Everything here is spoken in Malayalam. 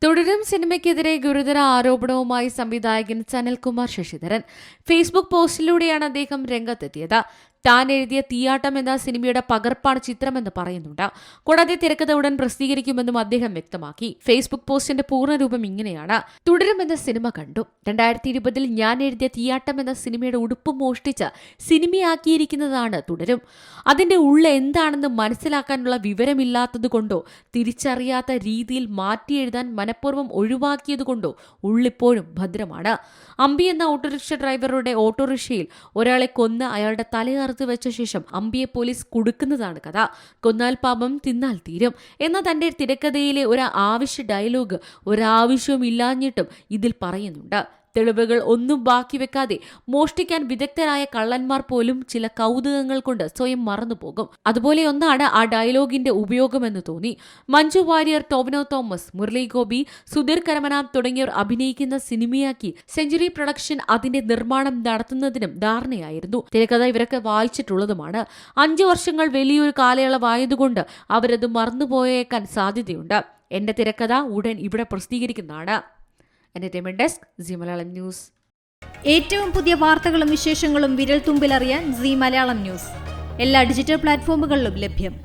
തുടരും സിനിമയ്ക്കെതിരെ ഗുരുതര ആരോപണവുമായി സംവിധായകൻ സനൽകുമാർ ശശിധരൻ. ഫേസ്ബുക്ക് പോസ്റ്റിലൂടെയാണ് അദ്ദേഹം രംഗത്തെത്തിയത്. താൻ എഴുതിയ തീയാട്ടം എന്ന സിനിമയുടെ പകർപ്പാണ് ചിത്രമെന്ന് പറയുന്നുണ്ട്. കൂടാതെ തിരക്കഥ ഉടൻ പ്രസിദ്ധീകരിക്കുമെന്നും അദ്ദേഹം വ്യക്തമാക്കി. ഫേസ്ബുക്ക് പോസ്റ്റിന്റെ പൂർണ്ണരൂപം ഇങ്ങനെയാണ്: തുടരും എന്ന സിനിമ കണ്ടു. 2020 ഞാൻ എഴുതിയ തീയാട്ടം എന്ന സിനിമയുടെ ഉടുപ്പ് മോഷ്ടിച്ച് സിനിമയാക്കിയിരിക്കുന്നതാണ് തുടരും. അതിന്റെ ഉള്ള എന്താണെന്ന് മനസ്സിലാക്കാനുള്ള വിവരമില്ലാത്തതുകൊണ്ടോ തിരിച്ചറിയാത്ത രീതിയിൽ മാറ്റിയെഴുതാൻ മനഃപൂർവ്വം ഒഴിവാക്കിയതുകൊണ്ടോ ഉള്ളിപ്പോഴും ഭദ്രമാണ്. അമ്പി എന്ന ഓട്ടോറിക്ഷ ഡ്രൈവറുടെ ഓട്ടോറിക്ഷയിൽ ഒരാളെ കൊന്ന് അയാളുടെ തലയറുത്ത് വെച്ച ശേഷം അമ്പിയെ പോലീസ് കുടുക്കുന്നതാണ് കഥ. കൊന്നാൽ പാപം തിന്നാൽ തീരും എന്ന തന്റെ തിരക്കഥയിലെ ഒരു ആവശ്യ ഡയലോഗ് ഒരാവശ്യവും ഇല്ലാഞ്ഞിട്ടും ഇതിൽ പറയുന്നുണ്ട്. തെളിവുകൾ ഒന്നും ബാക്കി വെക്കാതെ മോഷ്ടിക്കാൻ വിദഗ്ധരായ കള്ളന്മാർ പോലും ചില കൗതുകങ്ങൾ കൊണ്ട് സ്വയം മറന്നുപോകും. അതുപോലെ ഒന്നാണ് ആ ഡയലോഗിന്റെ ഉപയോഗമെന്ന് തോന്നി. മഞ്ജു വാര്യർ, ടോവിനോ തോമസ്, മുരളി ഗോപി, സുധീർ കരമന തുടങ്ങിയവർ അഭിനയിക്കുന്ന സിനിമയാക്കി സെഞ്ചുറി പ്രൊഡക്ഷൻ അതിന്റെ നിർമ്മാണം നടത്തുന്നതിനും ധാരണയായിരുന്നു. തിരക്കഥ ഇവരൊക്കെ വായിച്ചിട്ടുള്ളതുമാണ്. 5 വർഷങ്ങൾ വലിയൊരു കാലയളവായതുകൊണ്ട് അവരത് മറന്നുപോയേക്കാൻ സാധ്യതയുണ്ട്. എന്റെ തിരക്കഥ ഉടൻ ഇവിടെ പ്രസിദ്ധീകരിക്കുന്നതാണ്. Entertainment desk, Zee Malayalam news. ഏറ്റവും പുതിയ വാർത്തകളും വിശേഷങ്ങളും വിരൽ തുമ്പിലറിയാൻ സീ മലയാളം ന്യൂസ് എല്ലാ ഡിജിറ്റൽ പ്ലാറ്റ്ഫോമുകളിലും ലഭ്യം.